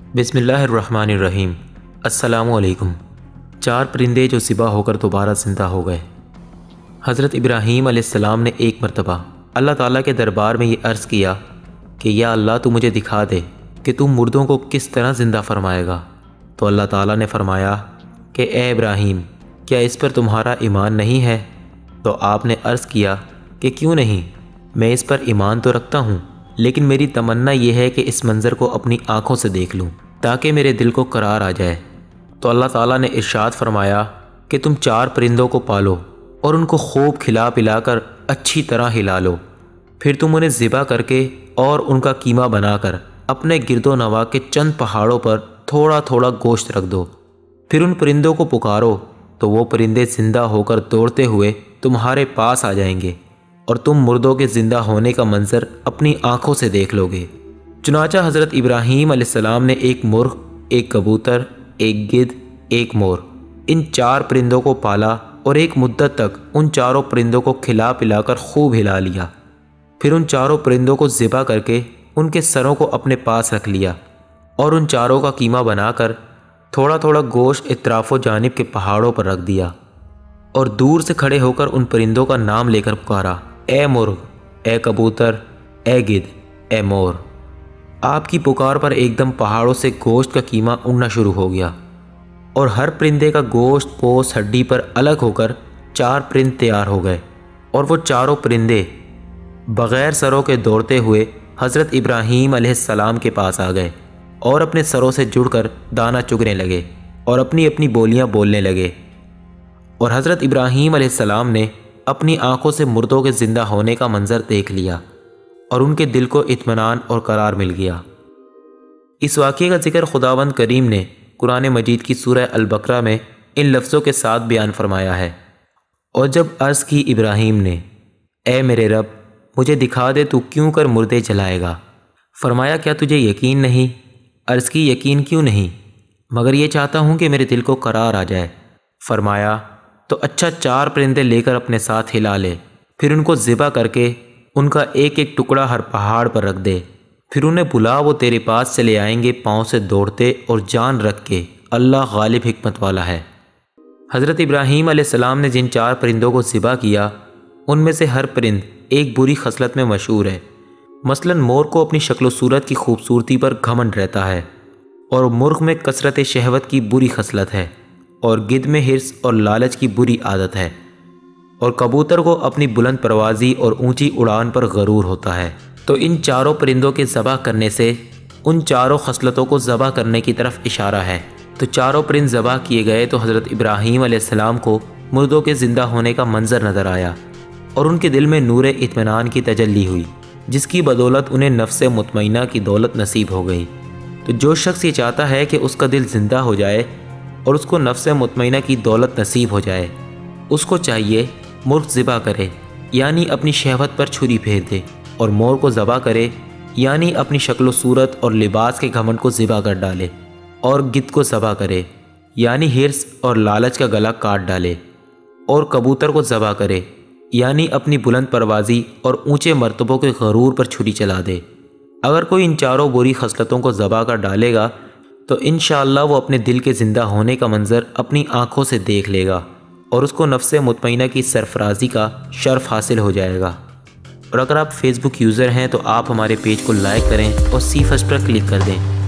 बिस्मिल्लाहिर्रहमानिर्रहीम। अस्सलामु अलैकुम। 4 परिंदे जो ज़िबा होकर दोबारा ज़िंदा हो गए। हज़रत इब्राहीम अलैहिस्सलाम ने एक मरतबा अल्लाह ताला के दरबार में ये अर्ज़ किया कि या अल्लाह तू मुझे दिखा दे कि तू मुर्दों को किस तरह ज़िंदा फरमाएगा। तो अल्लाह ताला ने फरमाया कि ए इब्राहीम, क्या इस पर तुम्हारा ईमान नहीं है? तो आपने अर्ज़ किया कि क्यों नहीं, मैं इस पर ईमान तो रखता हूँ, लेकिन मेरी तमन्ना यह है कि इस मंज़र को अपनी आँखों से देख लूँ ताकि मेरे दिल को करार आ जाए। तो अल्लाह ताला ने इरशाद फरमाया कि तुम 4 परिंदों को पालो और उनको खूब खिला पिलाकर अच्छी तरह हिला लो। फिर तुम उन्हें ज़िबा करके और उनका कीमा बनाकर अपने गिरदो नवा के चंद पहाड़ों पर थोड़ा थोड़ा गोश्त रख दो। फिर उन परिंदों को पुकारो तो वो परिंदे ज़िंदा होकर दौड़ते हुए तुम्हारे पास आ जाएंगे और तुम मुर्दों के ज़िंदा होने का मंजर अपनी आँखों से देख लोगे। चुनाचा हज़रत इब्राहीम अलैहिस्सलाम ने एक मुर्ग़, एक कबूतर, एक गिद्ध, एक मोर, इन 4 परिंदों को पाला और एक मुद्दत तक उन 4 परिंदों को खिला पिलाकर खूब हिला लिया। फिर उन 4 परिंदों को ज़िबा करके उनके सरों को अपने पास रख लिया और उन 4 का कीमा बनाकर थोड़ा थोड़ा गोश्त इतराफ़ो जानिब के पहाड़ों पर रख दिया और दूर से खड़े होकर उन परिंदों का नाम लेकर पुकारा, ए मुर्ग़, ए कबूतर, ए गिद्ध, ए मोर। आपकी पुकार पर एकदम पहाड़ों से गोश्त का कीमा उड़ना शुरू हो गया और हर परिंदे का गोश्त पोस हड्डी पर अलग होकर 4 परिंद तैयार हो गए और वो 4 परिंदे बग़ैर सरों के दौड़ते हुए हज़रत इब्राहीम अलैहिस्सलाम के पास आ गए और अपने सरों से जुड़कर दाना चुगने लगे और अपनी अपनी बोलियां बोलने लगे। और हज़रत इब्राहीम अलैहिस्सलाम ने अपनी आंखों से मुर्दों के ज़िंदा होने का मंजर देख लिया और उनके दिल को इत्मीनान और करार मिल गया। इस वाक़े का ज़िक्र खुदावंद करीम ने कुरान मजीद की सूरह अल-बकरा में इन लफ्ज़ों के साथ बयान फरमाया है, और जब अर्ज़ की इब्राहीम ने, ए मेरे रब, मुझे दिखा दे तू क्यों कर मुर्दे जलाएगा। फरमाया, क्या तुझे यकीन नहीं? अर्ज़ की, यकीन क्यों नहीं, मगर ये चाहता हूँ कि मेरे दिल को करार आ जाए। फरमाया, तो अच्छा 4 परिंदे लेकर अपने साथ हिला ले, फिर उनको ज़िबा करके उनका एक एक टुकड़ा हर पहाड़ पर रख दे। फिर उन्हें बुला, वो तेरे पास चले आएंगे पाँव से दौड़ते और जान रख के अल्लाह गालिब हिकमत वाला है। हज़रत इब्राहीम अलैहिस्सलाम ने जिन 4 परिंदों को ज़िबा किया, उनमें से हर परिंद एक बुरी खसलत में मशहूर है। मसलन मोर को अपनी शक्ल सूरत की खूबसूरती पर घमंड रहता है, और मुर्ग़ में कसरत शहवत की बुरी खसलत है, और गिद्ध में हिर्स और लालच की बुरी आदत है, और कबूतर को अपनी बुलंद परवाज़ी और ऊंची उड़ान पर गरूर होता है। तो इन 4 परिंदों के ज़बह करने से उन 4 खसलतों को ज़बह करने की तरफ इशारा है। तो 4 परिंद ज़बह किए गए तो हज़रत इब्राहीम अलैहिस्सलाम को मुर्दों के ज़िंदा होने का मंजर नज़र आया और उनके दिल में नूर इत्मीनान की तजल्ली हुई, जिसकी बदौलत उन्हें नफ्स मुतमइना की दौलत नसीब हो गई। तो जो शख्स ये चाहता है कि उसका दिल ज़िंदा हो जाए और उसको नफ्स मुतमइना की दौलत नसीब हो जाए, उसको चाहिए मुर्ग़ ज़िबा करे, यानी अपनी शहवत पर छुरी फेर दे, और मोर को ज़बा करे, यानी अपनी शक्ल सूरत और लिबास के घमंड को ज़िबा कर डाले, और गिद्ध को ज़बा करे, यानी हिर्स और लालच का गला काट डाले, और कबूतर को ज़बा करे, यानी अपनी बुलंद परवाज़ी और ऊंचे मर्तबों के गरूर पर छुरी चला दे। अगर कोई इन 4 बुरी खसलतों को ज़बा कर डालेगा तो इंशाअल्लाह वो अपने दिल के ज़िंदा होने का मंजर अपनी आँखों से देख लेगा और उसको नफ्स मुतमइना की सरफराजी का शर्फ हासिल हो जाएगा। और अगर आप फेसबुक यूज़र हैं तो आप हमारे पेज को लाइक करें और सी फर्स्ट पर क्लिक कर दें